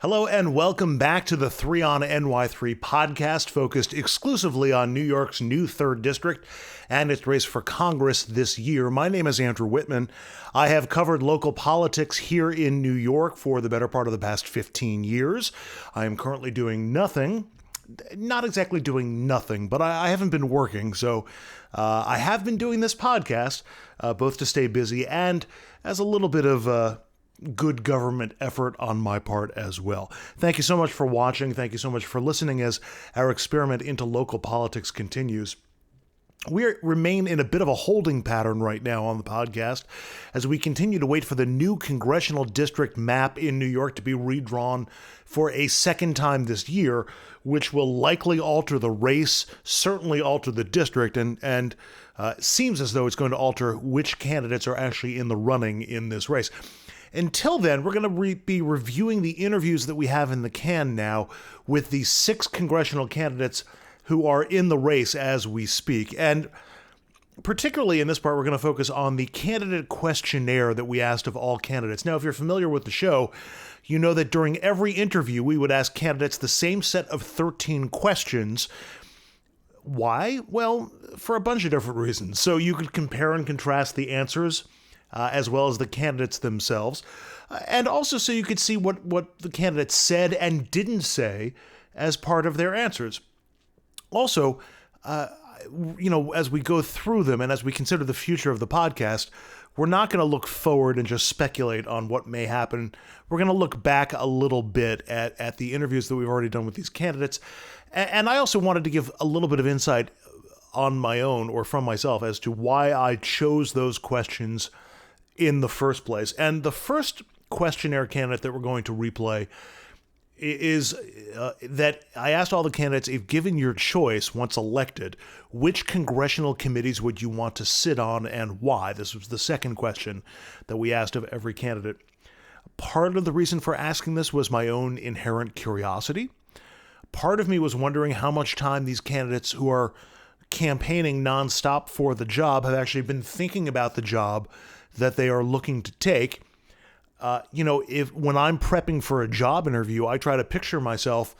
Hello and welcome back to the 3 on NY3 podcast focused exclusively on New York's new 3rd District and its race for Congress this year. My name is Andrew Whitman. I have covered local politics here in New York for the better part of the past 15 years. I am currently doing nothing. Not exactly doing nothing, but I haven't been working, so I have been doing this podcast, both to stay busy and as a little bit of good government effort on my part as well. Thank you so much for watching. Thank you so much for listening as our experiment into local politics continues. We remain in a bit of a holding pattern right now on the podcast as we continue to wait for the new congressional district map in New York to be redrawn for a second time this year, which will likely alter the race, certainly alter the district, and seems as though it's going to alter which candidates are actually in the running in this race. Until then, we're going to be reviewing the interviews that we have in the can now with the 6 congressional candidates who are in the race as we speak. And particularly in this part, we're going to focus on the candidate questionnaire that we asked of all candidates. Now, if you're familiar with the show, you know that during every interview, we would ask candidates the same set of 13 questions. Why? Well, for a bunch of different reasons. So you could compare and contrast the answers as well as the candidates themselves, and also so you could see what the candidates said and didn't say as part of their answers. Also, as we go through them and as we consider the future of the podcast, we're not going to look forward and just speculate on what may happen. We're going to look back a little bit at the interviews that we've already done with these candidates. And I also wanted to give a little bit of insight on my own or from myself as to why I chose those questions in the first place. And the first questionnaire candidate that we're going to replay is that I asked all the candidates, if given your choice once elected, which congressional committees would you want to sit on and why? This was the second question that we asked of every candidate. Part of the reason for asking this was my own inherent curiosity. Part of me was wondering how much time these candidates who are campaigning nonstop for the job have actually been thinking about the job that they are looking to take. If when I'm prepping for a job interview, I try to picture myself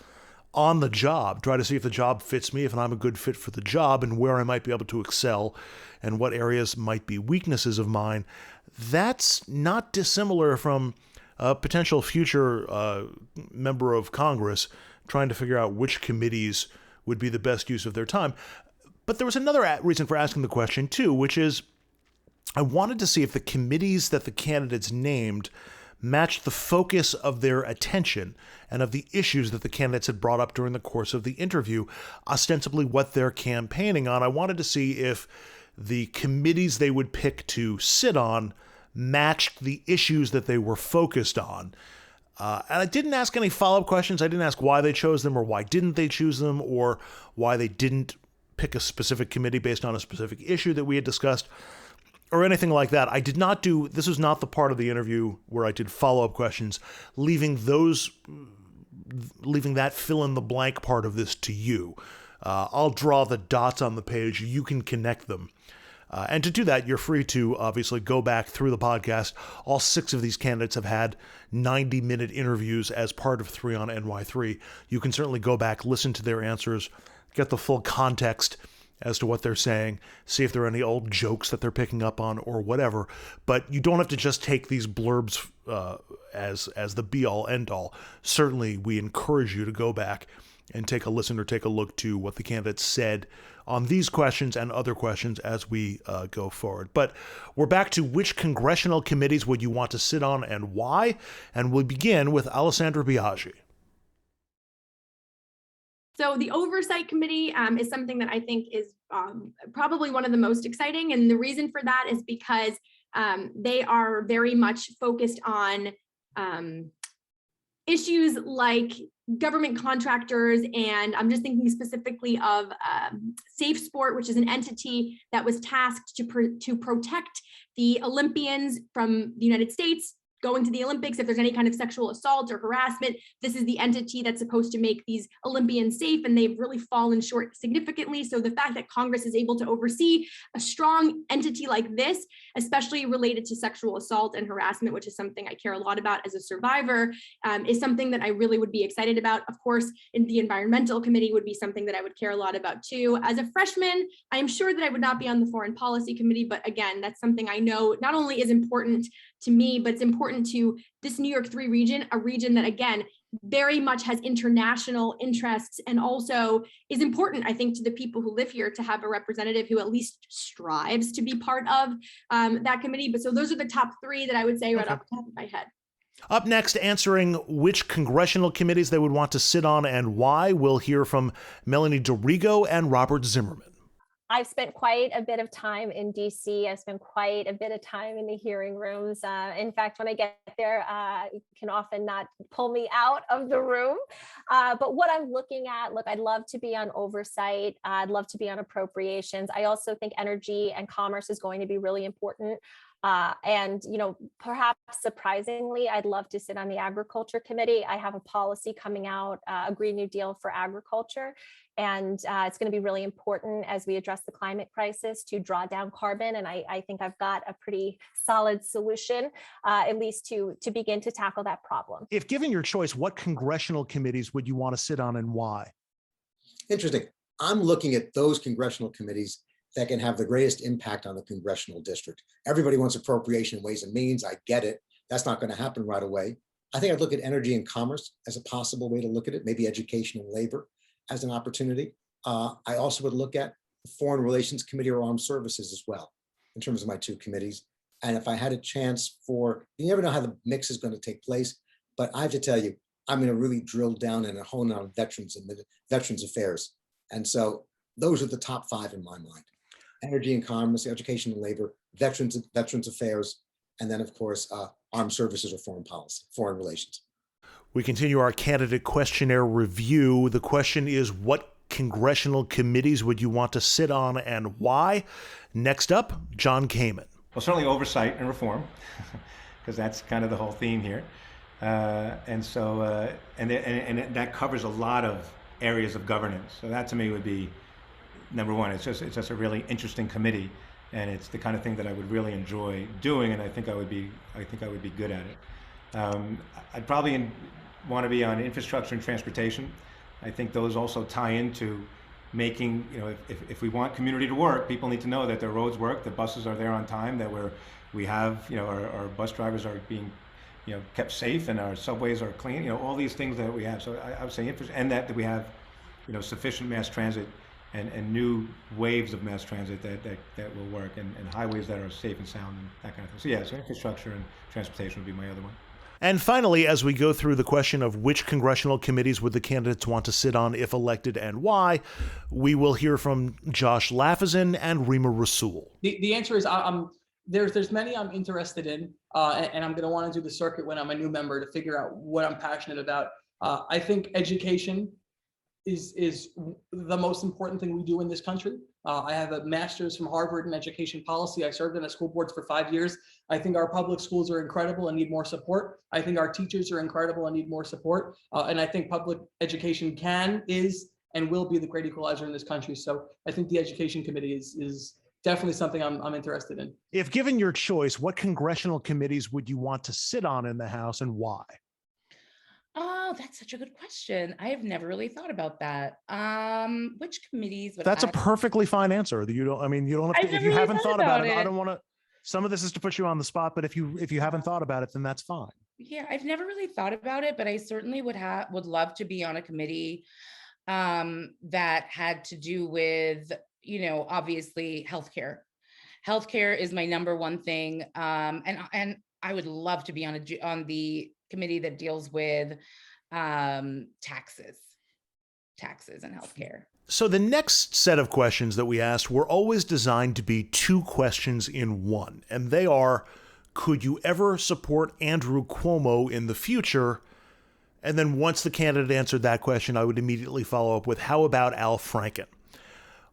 on the job, try to see if the job fits me, if I'm a good fit for the job, and where I might be able to excel, and what areas might be weaknesses of mine. That's not dissimilar from a potential future member of Congress trying to figure out which committees would be the best use of their time. But there was another reason for asking the question, too, which is I wanted to see if the committees that the candidates named matched the focus of their attention and of the issues that the candidates had brought up during the course of the interview, ostensibly what they're campaigning on. I wanted to see if the committees they would pick to sit on matched the issues that they were focused on. And I didn't ask any follow-up questions. I didn't ask why they chose them or why didn't they choose them or why they didn't pick a specific committee based on a specific issue that we had discussed, or anything like that. I did not do, this was not the part of the interview where I did follow-up questions, leaving that fill-in-the-blank part of this to you. I'll draw the dots on the page. You can connect them. And to do that, you're free to obviously go back through the podcast. All 6 of these candidates have had 90-minute interviews as part of 3 on NY3. You can certainly go back, listen to their answers, get the full context as to what they're saying, see if there are any old jokes that they're picking up on or whatever. But you don't have to just take these blurbs as the be-all, end-all. Certainly, we encourage you to go back and take a listen or take a look to what the candidates said on these questions and other questions as we go forward. But we're back to which congressional committees would you want to sit on and why? And we'll begin with Alessandra Biaggi. So the Oversight Committee is something that I think is probably one of the most exciting. And the reason for that is because they are very much focused on issues like government contractors. And I'm just thinking specifically of Safe Sport, which is an entity that was tasked to protect the Olympians from the United States going to the Olympics, if there's any kind of sexual assault or harassment, this is the entity that's supposed to make these Olympians safe, and they've really fallen short significantly. So the fact that Congress is able to oversee a strong entity like this, especially related to sexual assault and harassment, which is something I care a lot about as a survivor, is something that I really would be excited about. Of course, in the Environmental Committee would be something that I would care a lot about too. As a freshman, I am sure that I would not be on the Foreign Policy Committee, but again, that's something I know not only is important to me, but it's important to this New York 3 region, a region that, again, very much has international interests and also is important, I think, to the people who live here to have a representative who at least strives to be part of that committee. But so those are the top 3 that I would say right off the top of my head. Up next, answering which congressional committees they would want to sit on and why, we'll hear from Melanie DeRigo and Robert Zimmerman. I've spent quite a bit of time in DC. I've spent quite a bit of time in the hearing rooms. In fact, when I get there, you can often not pull me out of the room. But what I'm looking at, look, I'd love to be on oversight. I'd love to be on appropriations. I also think energy and commerce is going to be really important. And, perhaps surprisingly, I'd love to sit on the Agriculture Committee. I have a policy coming out, a Green New Deal for agriculture. And it's going to be really important as we address the climate crisis to draw down carbon. And I think I've got a pretty solid solution, at least to begin to tackle that problem. If given your choice, what congressional committees would you want to sit on and why? Interesting. I'm looking at those congressional committees that can have the greatest impact on the congressional district. Everybody wants appropriation, ways and means. I get it. That's not going to happen right away. I think I'd look at energy and commerce as a possible way to look at it, maybe education and labor as an opportunity. I also would look at the Foreign Relations Committee or Armed Services as well, in terms of my 2 committees. And if I had a chance you never know how the mix is going to take place, but I have to tell you, I'm going to really drill down and hone on veterans and veterans affairs. And so those are the top 5 in my mind: energy and commerce, education and labor, veterans affairs, and then of course, armed services or foreign policy, foreign relations. We continue our candidate questionnaire review. The question is, what congressional committees would you want to sit on and why? Next up, John Kamen. Well, certainly oversight and reform, because that's kind of the whole theme here. And that covers a lot of areas of governance. So that to me would be number one. It's just a really interesting committee, and it's the kind of thing that I would really enjoy doing, and I think I would be good at it. I'd probably want to be on infrastructure and transportation. I think those also tie into making, if we want community to work, people need to know that their roads work, the buses are there on time, that we have, our bus drivers are being, kept safe, and our subways are clean, all these things that we have. So I would say and that we have, sufficient mass transit and new waves of mass transit that will work, and highways that are safe and sound and that kind of thing. So infrastructure and transportation would be my other one. And finally, as we go through the question of which congressional committees would the candidates want to sit on if elected and why, we will hear from Josh Lafazan and Rima Rasool. The answer is there's many I'm interested in, and I'm going to want to do the circuit when I'm a new member to figure out what I'm passionate about. I think education is the most important thing we do in this country. I have a master's from Harvard in education policy. I served in the school boards for 5 years. I think our public schools are incredible and need more support. I think our teachers are incredible and need more support. And I think public education is, and will be the great equalizer in this country. So I think the Education Committee is definitely something I'm interested in. If given your choice, what congressional committees would you want to sit on in the House and why? Oh, that's such a good question. I have never really thought about that. Which committees would That's a perfectly fine answer. You don't have to, if you haven't thought about it, I don't want to, some of this is to put you on the spot, but if you haven't thought about it, then that's fine. Yeah, I've never really thought about it, but I certainly would love to be on a committee that had to do with, obviously healthcare. Healthcare is my number one thing. And I would love to be on the committee that deals with taxes and healthcare. So the next set of questions that we asked were always designed to be 2 questions in one, and they are, could you ever support Andrew Cuomo in the future? And then once the candidate answered that question, I would immediately follow up with, how about Al Franken?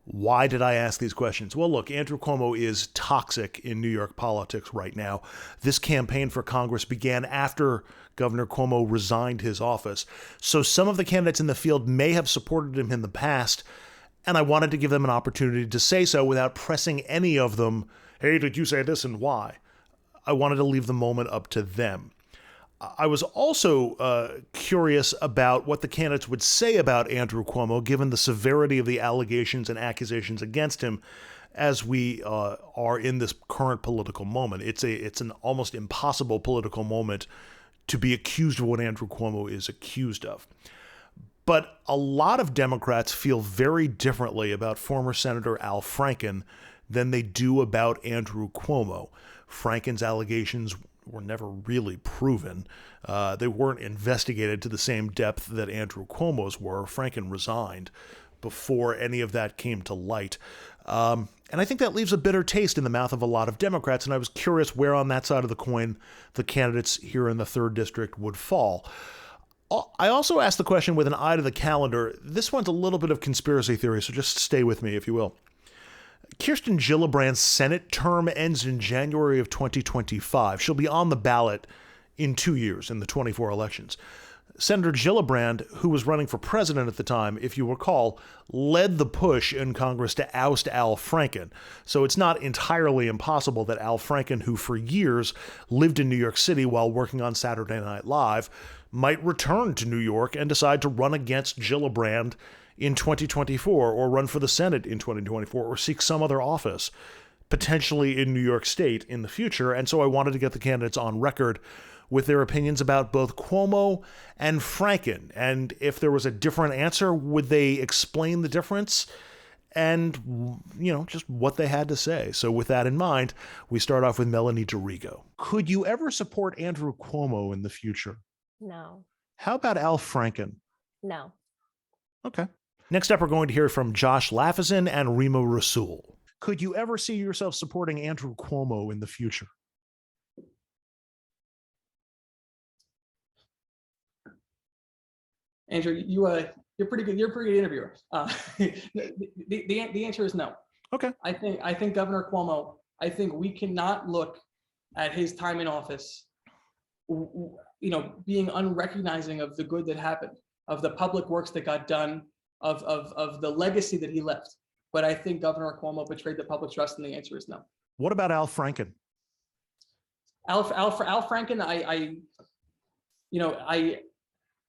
Why did I ask these questions? Well, look, Andrew Cuomo is toxic in New York politics right now. This campaign for Congress began after Governor Cuomo resigned his office. So some of the candidates in the field may have supported him in the past, and I wanted to give them an opportunity to say so without pressing any of them, hey, did you say this and why? I wanted to leave the moment up to them. I was also curious about what the candidates would say about Andrew Cuomo, given the severity of the allegations and accusations against him as we are in this current political moment. It's an almost impossible political moment to be accused of what Andrew Cuomo is accused of. But a lot of Democrats feel very differently about former Senator Al Franken than they do about Andrew Cuomo. Franken's allegations were never really proven. They weren't investigated to the same depth that Andrew Cuomo's were. Franken resigned before any of that came to light. And I think that leaves a bitter taste in the mouth of a lot of Democrats, and I was curious where on that side of the coin the candidates here in the 3rd District would fall. I also asked the question with an eye to the calendar. This one's a little bit of conspiracy theory, so just stay with me, if you will. Kirsten Gillibrand's Senate term ends in January of 2025. She'll be on the ballot in 2 years in the 24 elections. Senator Gillibrand, who was running for president at the time, if you recall, led the push in Congress to oust Al Franken. So it's not entirely impossible that Al Franken, who for years lived in New York City while working on Saturday Night Live, might return to New York and decide to run against Gillibrand in 2024, or run for the Senate in 2024, or seek some other office, potentially in New York State in the future. And so I wanted to get the candidates on record with their opinions about both Cuomo and Franken. And if there was a different answer, would they explain the difference? And, just what they had to say. So with that in mind, we start off with Melanie Dorigo. Could you ever support Andrew Cuomo in the future? No. How about Al Franken? No. Okay. Next up, we're going to hear from Josh Lafazin and Rima Rasool. Could you ever see yourself supporting Andrew Cuomo in the future? Andrew, you're pretty good. You're a pretty good interviewer. The answer is no. Okay. I think Governor Cuomo. I think we cannot look at his time in office, being unrecognizing of the good that happened, of the public works that got done, of the legacy that he left. But I think Governor Cuomo betrayed the public trust, and the answer is no. What about Al Franken? Al Franken, I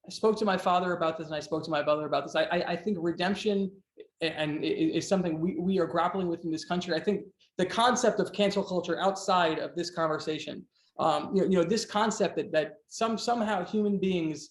spoke to my father about this, and I spoke to my brother about this. I think redemption is something we are grappling with in this country. I think the concept of cancel culture outside of this conversation, this concept that somehow human beings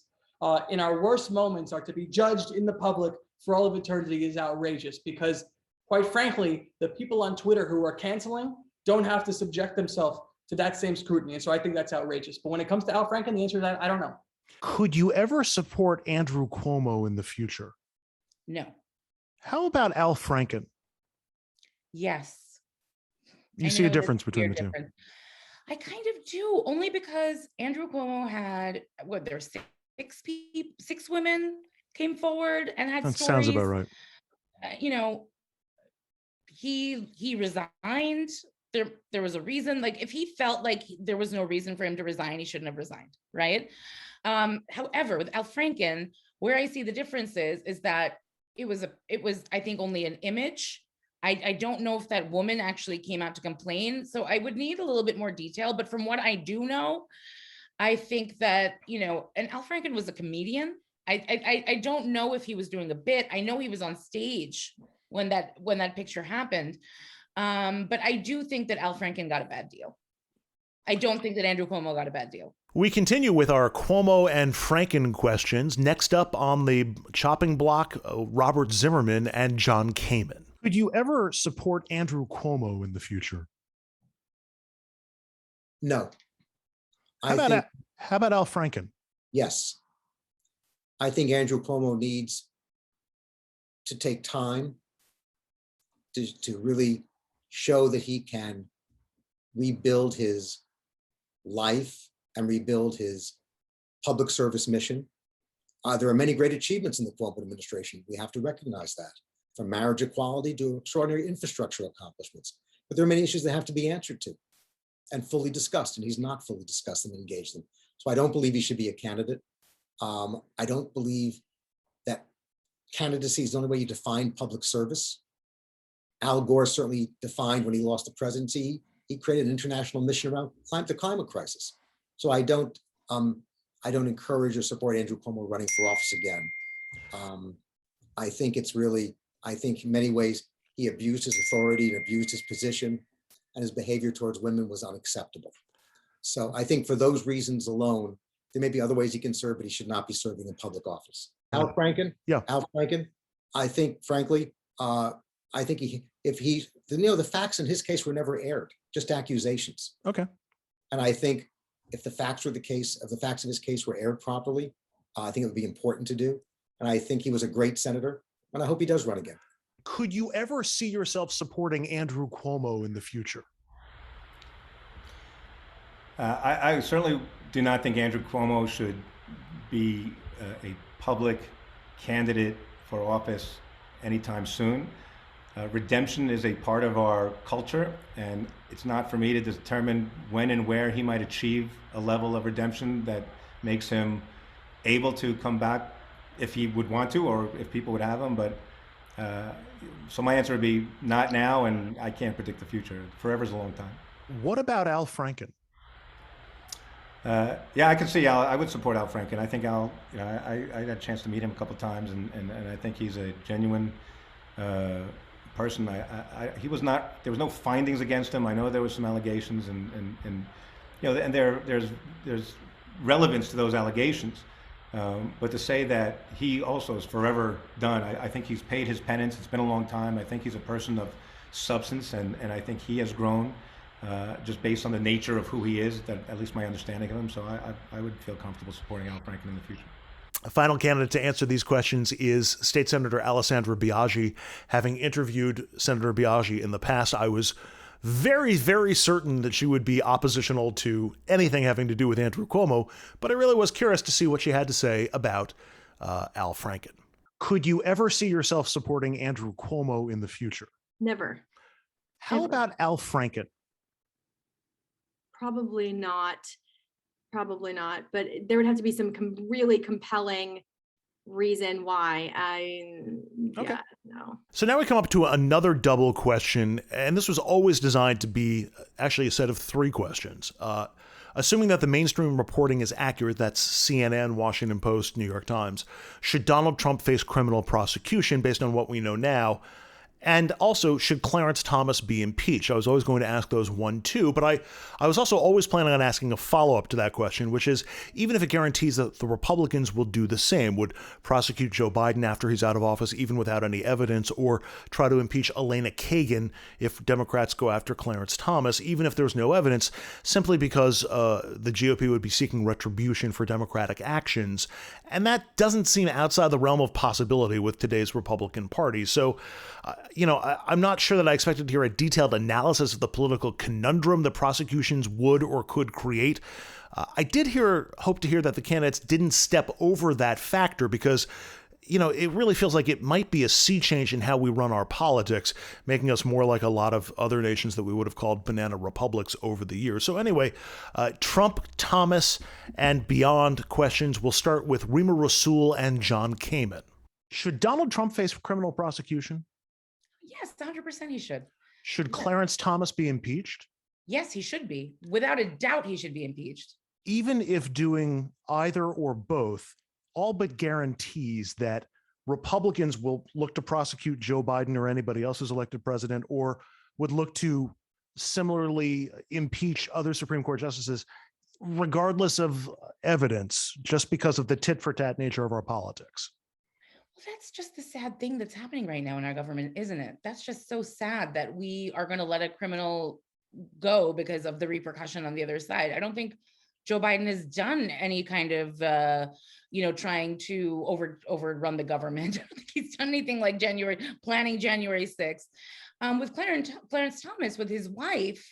in our worst moments are to be judged in the public for all of eternity is outrageous, because quite frankly, the people on Twitter who are canceling don't have to subject themselves to that same scrutiny. And so I think that's outrageous. But when it comes to Al Franken, the answer is I don't know. Could you ever support Andrew Cuomo in the future? No. How about Al Franken? Yes. You see a difference between the two? I kind of do, only because Andrew Cuomo had, there were six women came forward and had That stories. sounds about right. He resigned. There was a reason. Like, if he felt like there was no reason for him to resign, he shouldn't have resigned, right? However, with Al Franken, where I see the difference is that it was I think only an image. I don't know if that woman actually came out to complain, so I would need a little bit more detail. But from what I do know, I think that and Al Franken was a comedian. I don't know if he was doing a bit. I know he was on stage when that picture happened. But I do think that Al Franken got a bad deal. I don't think that Andrew Cuomo got a bad deal. We continue with our Cuomo and Franken questions. Next up on the chopping block, Robert Zimmerman and John Kamen. Could you ever support Andrew Cuomo in the future? No. How about Al Franken? Yes. I think Andrew Cuomo needs to take time to really show that he can rebuild his life and rebuild his public service mission. There are many great achievements in the Cuomo administration. We have to recognize that. from marriage equality to extraordinary infrastructure accomplishments. But there are many issues that have to be answered to and fully discussed, and he's not fully discussed them and engaged them. So I don't believe he should be a candidate. I don't believe that candidacy is the only way you define public service. Al Gore certainly defined when he lost the presidency, he created an international mission around the climate crisis. So I don't encourage or support Andrew Cuomo running for office again. I think in many ways, he abused his authority and abused his position, and his behavior towards women was unacceptable. So I think for those reasons alone, there may be other ways he can serve, but he should not be serving in public office. Al Franken? Yeah. Al Franken, I think, frankly, the facts in his case were never aired, just accusations. Okay. And I think if the facts of his case were aired properly, I think it would be important to do. And I think he was a great senator, and I hope he does run again. Could you ever see yourself supporting Andrew Cuomo in the future? I certainly do not think Andrew Cuomo should be a public candidate for office anytime soon. Redemption is a part of our culture, and it's not for me to determine when and where he might achieve a level of redemption that makes him able to come back if he would want to, or if people would have him. But so my answer would be not now, and I can't predict the future. Forever's a long time. What about Al Franken? Yeah, I can see Al. I would support Al Franken. I think Al, I had a chance to meet him a couple of times, and I think he's a genuine person. He was not. There was no findings against him. I know there was some allegations, and there's relevance to those allegations. But to say that he also is forever done, I think he's paid his penance. It's been a long time. I think he's a person of substance, and I think he has grown just based on the nature of who he is, that at least my understanding of him. So I would feel comfortable supporting Al Franken in the future. A final candidate to answer these questions is State Senator Alessandra Biaggi. Having interviewed Senator Biaggi in the past, I was very, very certain that she would be oppositional to anything having to do with Andrew Cuomo, but I really was curious to see what she had to say about Al Franken. Could you ever see yourself supporting Andrew Cuomo in the future? Never. How Ever. about Al Franken? Probably not, but there would have to be some really compelling reason why. Okay. No. So now we come up to another double question, and this was always designed to be actually a set of three questions. Assuming that the mainstream reporting is accurate, that's CNN, Washington Post, New York Times, should Donald Trump face criminal prosecution based on what we know now? And also, should Clarence Thomas be impeached? I was always going to ask those 1, 2, but I was also always planning on asking a follow-up to that question, which is, even if it guarantees that the Republicans will do the same, would prosecute Joe Biden after he's out of office, even without any evidence, or try to impeach Elena Kagan if Democrats go after Clarence Thomas, even if there's no evidence, simply because the GOP would be seeking retribution for Democratic actions. And that doesn't seem outside the realm of possibility with today's Republican Party. So, I'm not sure that I expected to hear a detailed analysis of the political conundrum the prosecutions would or could create. I did hope to hear that the candidates didn't step over that factor because, it really feels like it might be a sea change in how we run our politics, making us more like a lot of other nations that we would have called banana republics over the years. So anyway, Trump, Thomas, and beyond questions. We'll start with Rima Rasool and John Kamen. Should Donald Trump face criminal prosecution? Yes, 100% he should. Should Clarence Thomas be impeached? Yes, he should be. Without a doubt, he should be impeached. Even if doing either or both all but guarantees that Republicans will look to prosecute Joe Biden or anybody else who's elected president, or would look to similarly impeach other Supreme Court justices, regardless of evidence, just because of the tit-for-tat nature of our politics. Well, that's just the sad thing that's happening right now in our government, isn't it? That's just so sad that we are going to let a criminal go because of the repercussion on the other side. I don't think Joe Biden has done any kind of, trying to overrun the government. I don't think he's done anything like planning January 6th. With Clarence Thomas, with his wife,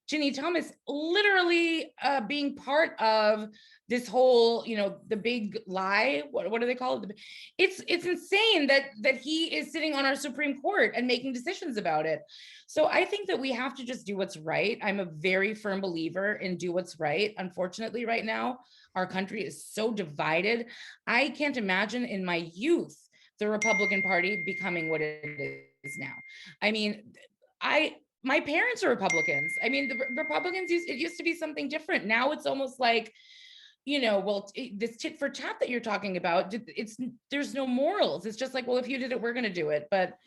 Ginny Thomas literally being part of this whole, the big lie. What do they call it? It's insane that he is sitting on our Supreme Court and making decisions about it. So I think that we have to just do what's right. I'm a very firm believer in do what's right. Unfortunately, right now, our country is so divided. I can't imagine in my youth the Republican Party becoming what it is now. I mean, my parents are Republicans. I mean, the Republicans it used to be something different. Now it's almost like, this tit for tat that you're talking about, there's no morals. It's just like, well, if you did it, we're going to do it. But,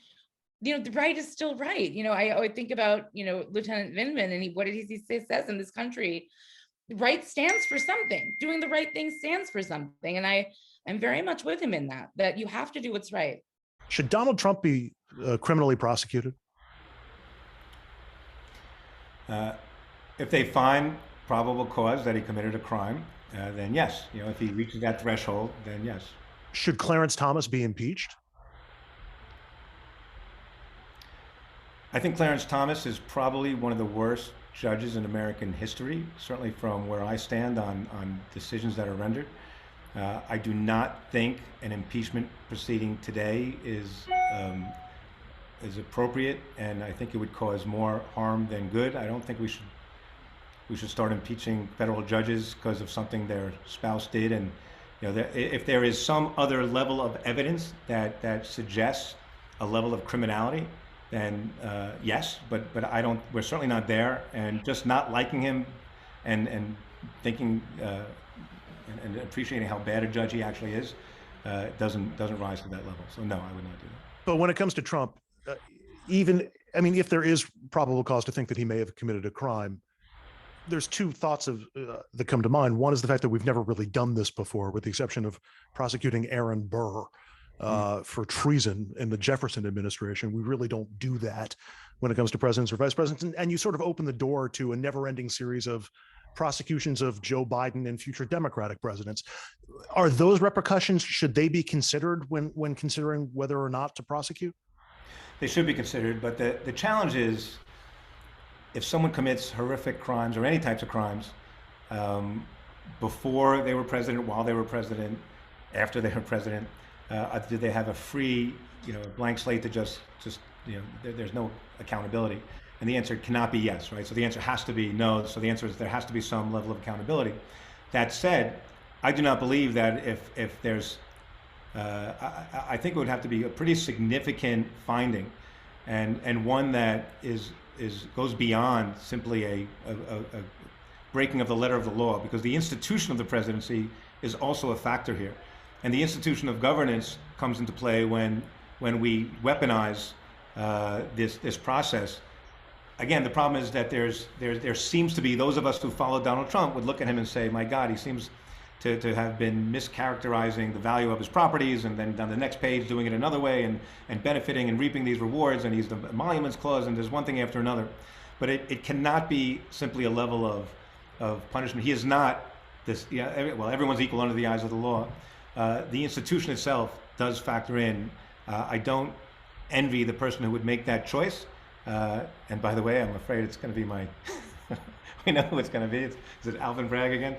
the right is still right. I think about, Lieutenant Vindman, and what did he says in this country, right stands for something. Doing the right thing stands for something. And I'm very much with him in that you have to do what's right. Should Donald Trump be criminally prosecuted? If they find probable cause that he committed a crime, then yes. If he reaches that threshold, then yes. Should Clarence Thomas be impeached? I think Clarence Thomas is probably one of the worst judges in American history, certainly from where I stand on decisions that are rendered. I do not think an impeachment proceeding today is appropriate, and I think it would cause more harm than good. I don't think we should start impeaching federal judges because of something their spouse did. And if there is some other level of evidence that suggests a level of criminality, then yes. But I don't. We're certainly not there. And just not liking him, and thinking and appreciating how bad a judge he actually is, doesn't rise to that level. So no, I would not do that. But when it comes to Trump, if there is probable cause to think that he may have committed a crime, there's two thoughts that come to mind. One is the fact that we've never really done this before, with the exception of prosecuting Aaron Burr for treason in the Jefferson administration. We really don't do that when it comes to presidents or vice presidents. And you sort of open the door to a never-ending series of prosecutions of Joe Biden and future Democratic presidents. Are those repercussions, should they be considered when considering whether or not to prosecute? They should be considered, but the challenge is, if someone commits horrific crimes or any types of crimes before they were president, while they were president, after they were president, do they have a free, blank slate to just there's no accountability? And the answer cannot be yes, right? So the answer has to be no. So the answer is there has to be some level of accountability. That said, I do not believe that if there's, I think it would have to be a pretty significant finding, and one that goes beyond simply a breaking of the letter of the law, because the institution of the presidency is also a factor here, and the institution of governance comes into play when we weaponize this process. Again, the problem is that there seems to be those of us who follow Donald Trump would look at him and say, my God, he seems to have been mischaracterizing the value of his properties, and then on the next page doing it another way, and benefiting and reaping these rewards, and he's the emoluments clause, and there's one thing after another. But it cannot be simply a level of punishment. He is not this, well, everyone's equal under the eyes of the law. The institution itself does factor in. I don't envy the person who would make that choice. And by the way, I'm afraid it's going to be my, we know who it's going to be. Is it Alvin Bragg again?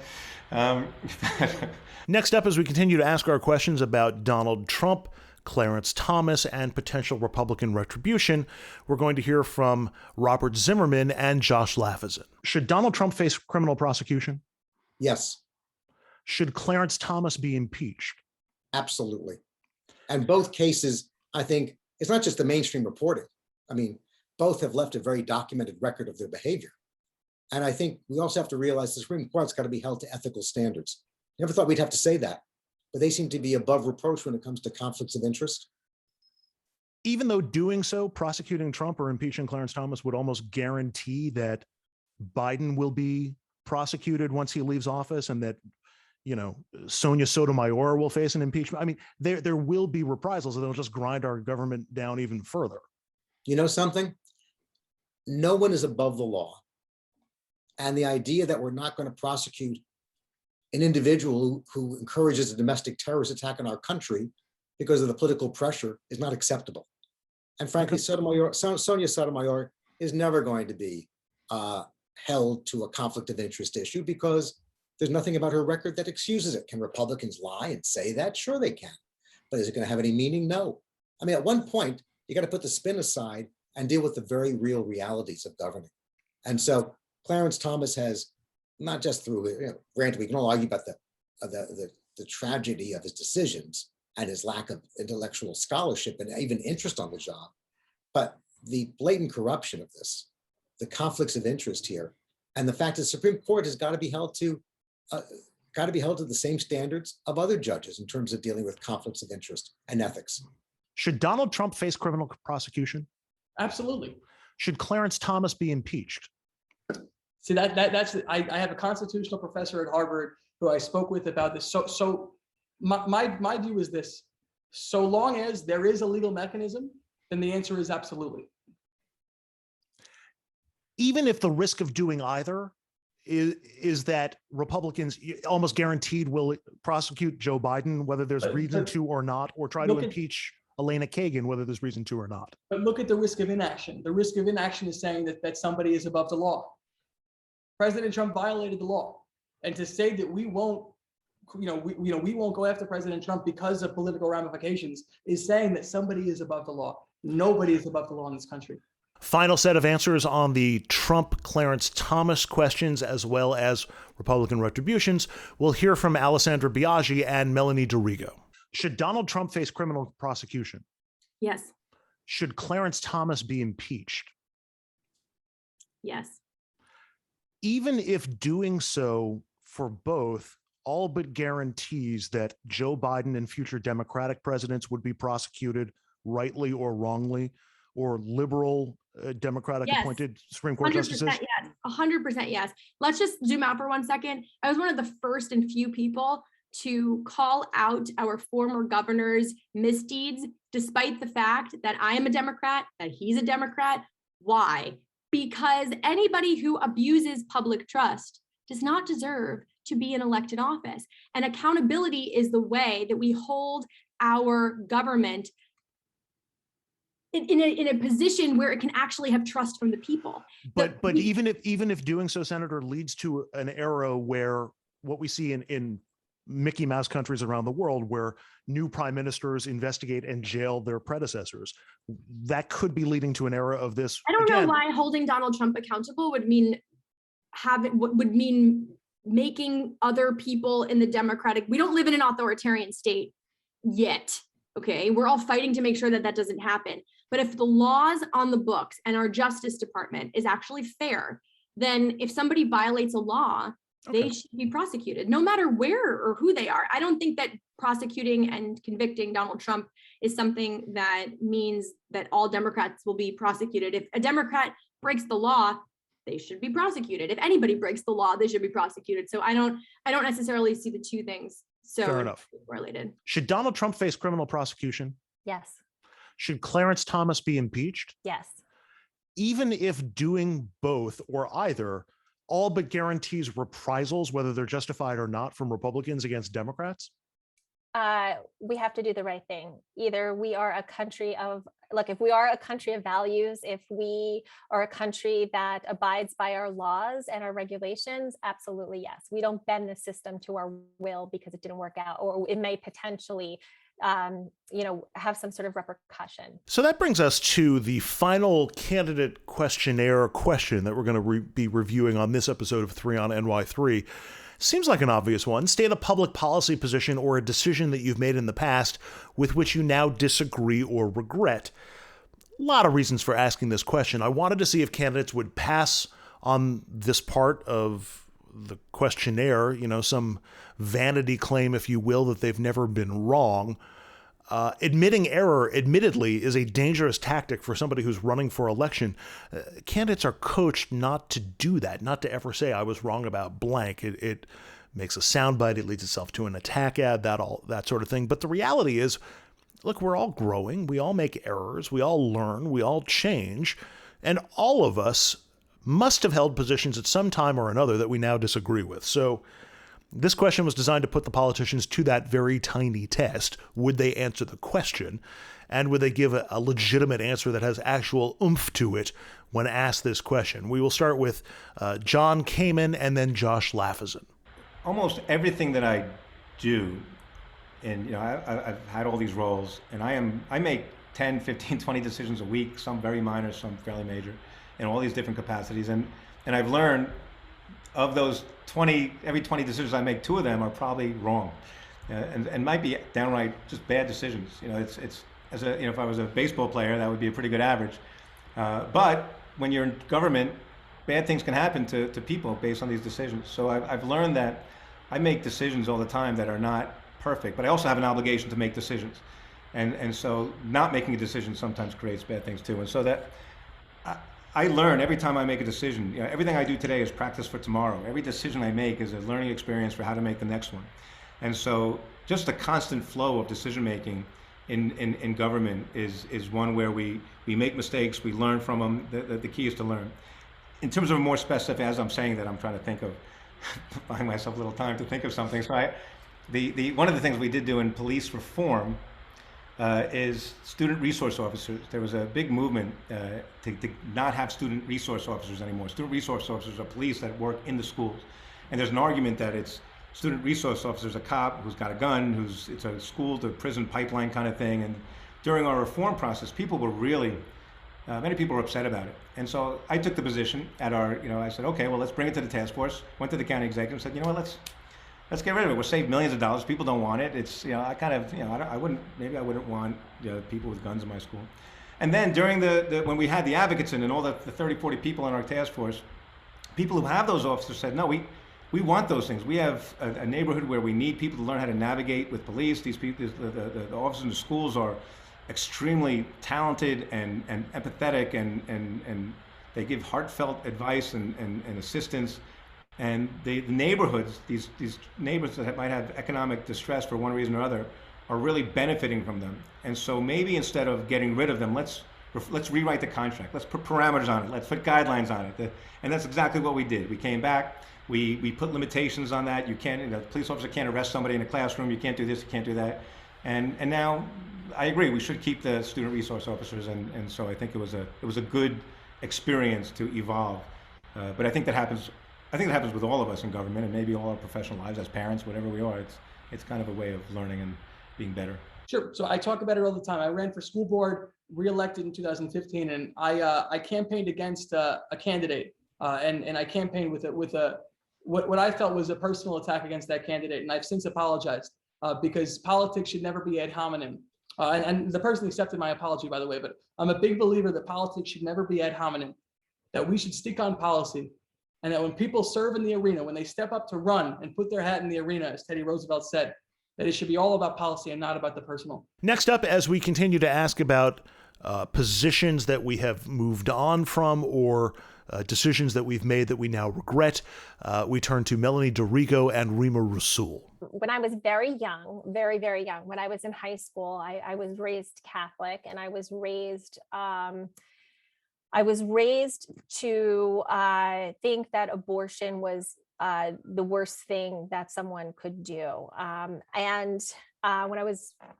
Next up, as we continue to ask our questions about Donald Trump, Clarence Thomas, and potential Republican retribution, we're going to hear from Robert Zimmerman and Josh Lafazan. Should Donald Trump face criminal prosecution? Yes, Should Clarence Thomas be impeached? absolutely. And both cases, I think, it's not just the mainstream reporting. I mean, both have left a very documented record of their behavior. And I think we also have to realize the Supreme Court's got to be held to ethical standards. Never thought we'd have to say that, but they seem to be above reproach when it comes to conflicts of interest. Even though doing so, prosecuting Trump or impeaching Clarence Thomas would almost guarantee that Biden will be prosecuted once he leaves office, and that, Sonia Sotomayor will face an impeachment. I mean, there will be reprisals, and they'll just grind our government down even further. You know something? No one is above the law. And the idea that we're not going to prosecute an individual who encourages a domestic terrorist attack on our country because of the political pressure is not acceptable. And frankly, Sonia Sotomayor is never going to be held to a conflict of interest issue because there's nothing about her record that excuses it. Can Republicans lie and say that? Sure they can. But is it going to have any meaning? No. I mean, at one point, you got to put the spin aside and deal with the very real realities of governing. And so Clarence Thomas has, not just through, granted, we can all argue about the tragedy of his decisions and his lack of intellectual scholarship and even interest on the job, but the blatant corruption of this, the conflicts of interest here, and the fact that the Supreme Court has got to be held to the same standards of other judges in terms of dealing with conflicts of interest and ethics. Should Donald Trump face criminal prosecution? Absolutely. Should Clarence Thomas be impeached? See, I have a constitutional professor at Harvard who I spoke with about this. So my view is this: so long as there is a legal mechanism, then the answer is absolutely. Even if the risk of doing either is that Republicans almost guaranteed will prosecute Joe Biden, whether there's reason to or not, or try to impeach Elena Kagan, whether there's reason to or not. But look at the risk of inaction. The risk of inaction is saying that somebody is above the law. President Trump violated the law, and to say that we won't go after President Trump because of political ramifications is saying that somebody is above the law. Nobody is above the law in this country. Final set of answers on the Trump-Clarence Thomas questions, as well as Republican retributions. We'll hear from Alessandra Biaggi and Melanie DeRigo. Should Donald Trump face criminal prosecution? Yes. Should Clarence Thomas be impeached? Yes. Even if doing so for both all but guarantees that Joe Biden and future Democratic presidents would be prosecuted rightly or wrongly, or liberal Democratic appointed Supreme Court justices? Yes, 100% yes. Let's just zoom out for 1 second. I was one of the first and few people to call out our former governor's misdeeds, despite the fact that I am a Democrat, that he's a Democrat. Why? Because anybody who abuses public trust does not deserve to be in elected office. And accountability is the way that we hold our government in a position where it can actually have trust from the people. But even if doing so, Senator, leads to an era where what we see in Mickey Mouse countries around the world, where new prime ministers investigate and jail their predecessors, that could be leading to an era of this. I don't know why holding Donald Trump accountable would mean making other people in the Democratic. We don't live in an authoritarian state yet. Okay, we're all fighting to make sure that doesn't happen. But if the laws on the books and our Justice Department is actually fair, then if somebody violates a law, they should be prosecuted, no matter where or who they are. I don't think that prosecuting and convicting Donald Trump is something that means that all Democrats will be prosecuted. If a Democrat breaks the law, they should be prosecuted. If anybody breaks the law, they should be prosecuted. So I don't necessarily see the two things so correlated. Should Donald Trump face criminal prosecution? Yes. Should Clarence Thomas be impeached? Yes. Even if doing both or either all but guarantees reprisals, whether they're justified or not, from Republicans against Democrats? We have to do the right thing. Either we are a country of, if we are a country of values, if we are a country that abides by our laws and our regulations, absolutely yes. We don't bend the system to our will because it didn't work out, or it may potentially have some sort of repercussion. So that brings us to the final candidate questionnaire question that we're going to be reviewing on this episode of 3 on NY3. Seems like an obvious one. State a public policy position or a decision that you've made in the past with which you now disagree or regret. A lot of reasons for asking this question. I wanted to see if candidates would pass on this part of the questionnaire, some vanity claim, if you will, that they've never been wrong. Admitting error, admittedly, is a dangerous tactic for somebody who's running for election. Candidates are coached not to do that, not to ever say, I was wrong about blank. It makes a soundbite, it leads itself to an attack ad, that sort of thing. But the reality is, look, we're all growing, we all make errors, we all learn, we all change, and all of us must have held positions at some time or another that we now disagree with. So This question was designed to put the politicians to that very tiny test. Would they answer the question? And would they give a legitimate answer that has actual oomph to it when asked this question? We will start with John Kamen and then Josh Laffison. Almost everything that I do, and I've had all these roles, and I make 10, 15, 20 decisions a week, some very minor, some fairly major, in all these different capacities. And I've learned of those 20, every 20 decisions I make, 2 of them are probably wrong, and might be downright just bad decisions. It's as a, if I was a baseball player, that would be a pretty good average. But when you're in government, bad things can happen to people based on these decisions. So I've learned that I make decisions all the time that are not perfect, but I also have an obligation to make decisions. And so not making a decision sometimes creates bad things too. And so that I learn every time I make a decision. Everything I do today is practice for tomorrow. Every decision I make is a learning experience for how to make the next one. And so just the constant flow of decision making in government is one where we make mistakes, we learn from them. The key is to learn. In terms of more specific, as I'm saying that, I'm trying to think of, buying myself a little time to think of something. So one of the things we did do in police reform is student resource officers. There was a big movement to not have student resource officers anymore. Student resource officers are police that work in the schools. And there's an argument that it's student resource officers, a cop who's got a gun, it's a school to prison pipeline kind of thing. And during our reform process, people were really, many people were upset about it. And so I took the position at our, I said, okay, well, let's bring it to the task force. Went to the county executive and said, let's get rid of it. We'll save millions of dollars. People don't want it. It's, I kind of, I wouldn't want people with guns in my school. And then during when we had the advocates in and all the 30, 40 people in our task force, people who have those officers said, no, we want those things. We have a neighborhood where we need people to learn how to navigate with police. These people, the officers in the schools are extremely talented and empathetic, and they give heartfelt advice and assistance. And the neighborhoods, these neighborhoods that might have economic distress for one reason or other, are really benefiting from them. And so maybe instead of getting rid of them, let's rewrite the contract. Let's put parameters on it. Let's put guidelines on it. And that's exactly what we did. We came back. We put limitations on that. You can't, a police officer can't arrest somebody in a classroom. You can't do this. You can't do that. And now, I agree. We should keep the student resource officers. And so I think it was a good experience to evolve. But I think that happens. I think it happens with all of us in government, and maybe all our professional lives as parents, whatever we are. It's kind of a way of learning and being better. Sure. So I talk about it all the time. I ran for school board, reelected in 2015, and I campaigned against a candidate, and I campaigned with what I felt was a personal attack against that candidate, and I've since apologized because politics should never be ad hominem. And the person accepted my apology, by the way. But I'm a big believer that politics should never be ad hominem. That we should stick on policy. And that when people serve in the arena, when they step up to run and put their hat in the arena, as Teddy Roosevelt said, that it should be all about policy and not about the personal. Next up, as we continue to ask about positions that we have moved on from or decisions that we've made that we now regret, we turn to Melanie DeRico and Rima Rasool. When I was very young, very, very young, when I was in high school, I was raised Catholic, and I was raised to think that abortion was the worst thing that someone could do. When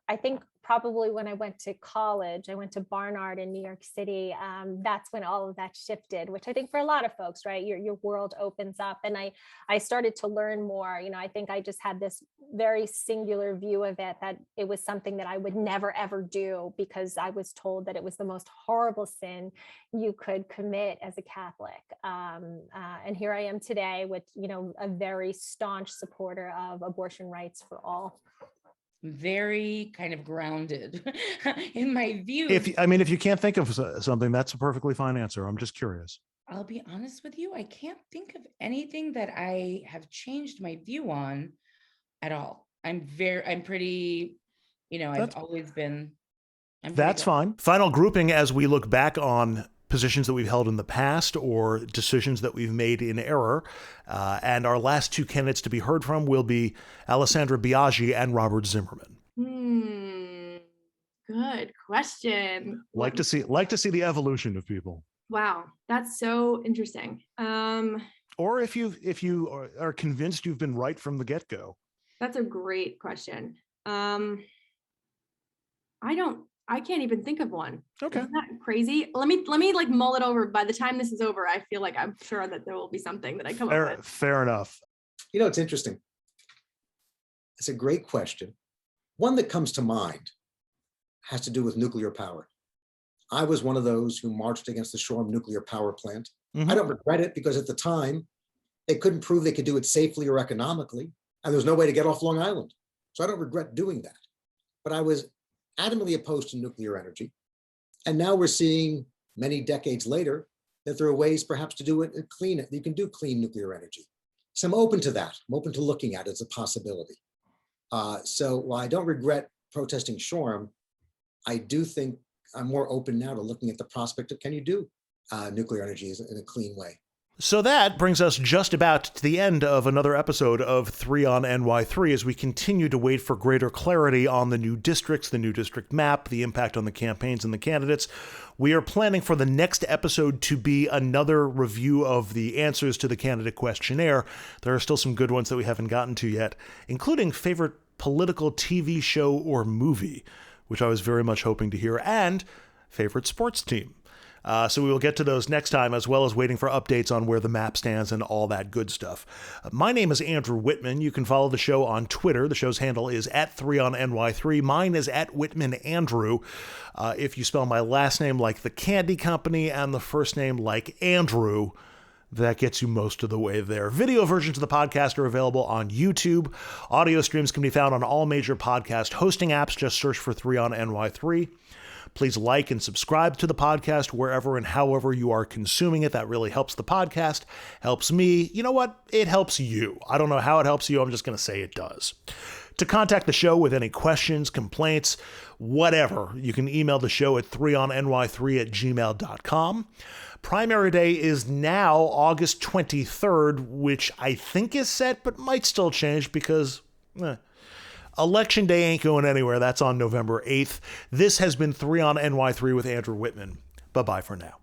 I think probably when I went to college, I went to Barnard in New York City. That's when all of that shifted, which I think for a lot of folks, right? Your world opens up, and I started to learn more. I think I just had this very singular view of it, that it was something that I would never ever do because I was told that it was the most horrible sin you could commit as a Catholic. And here I am today with, a very staunch supporter of abortion rights for all. Very kind of grounded in my view. If you can't think of something, that's a perfectly fine answer. I'm just curious. I'll be honest with you. I can't think of anything that I have changed my view on at all. I'm pretty, I've always been. That's fine. Final grouping as we look back on positions that we've held in the past or decisions that we've made in error. And our last 2 candidates to be heard from will be Alessandra Biaggi and Robert Zimmerman. Good question. Like to see the evolution of people. Wow, that's so interesting. Or if are convinced you've been right from the get-go. That's a great question. I can't even think of one. Okay. Isn't that crazy? Let me like mull it over. By the time this is over, I feel like I'm sure that there will be something that I come up with. Fair enough. It's interesting. It's a great question. One that comes to mind has to do with nuclear power. I was one of those who marched against the Shoreham nuclear power plant. Mhm. I don't regret it because at the time, they couldn't prove they could do it safely or economically, and there was no way to get off Long Island. So I don't regret doing that. But I was adamantly opposed to nuclear energy. And now we're seeing many decades later that there are ways perhaps to do it clean. You can do clean nuclear energy. So I'm open to that. I'm open to looking at it as a possibility. So while I don't regret protesting Shoreham, I do think I'm more open now to looking at the prospect of can you do nuclear energy in a clean way. So that brings us just about to the end of another episode of 3 on NY3 as we continue to wait for greater clarity on the new districts, the new district map, the impact on the campaigns and the candidates. We are planning for the next episode to be another review of the answers to the candidate questionnaire. There are still some good ones that we haven't gotten to yet, including favorite political TV show or movie, which I was very much hoping to hear, and favorite sports team. So we will get to those next time, as well as waiting for updates on where the map stands and all that good stuff. My name is Andrew Whitman. You can follow the show on Twitter. The show's handle is @3onNY3. Mine is @WhitmanAndrew. If you spell my last name like the candy company and the first name like Andrew, that gets you most of the way there. Video versions of the podcast are available on YouTube. Audio streams can be found on all major podcast hosting apps. Just search for 3 on NY3. Please like and subscribe to the podcast wherever and however you are consuming it. That really helps the podcast, helps me. You know what? It helps you. I don't know how it helps you. I'm just going to say it does. To contact the show with any questions, complaints, whatever, you can email the show at 3onny3@gmail.com. Primary day is now August 23rd, which I think is set, but might still change because Election day ain't going anywhere. That's on November 8th. This has been 3 on NY3 with Andrew Whitman. Bye-bye for now.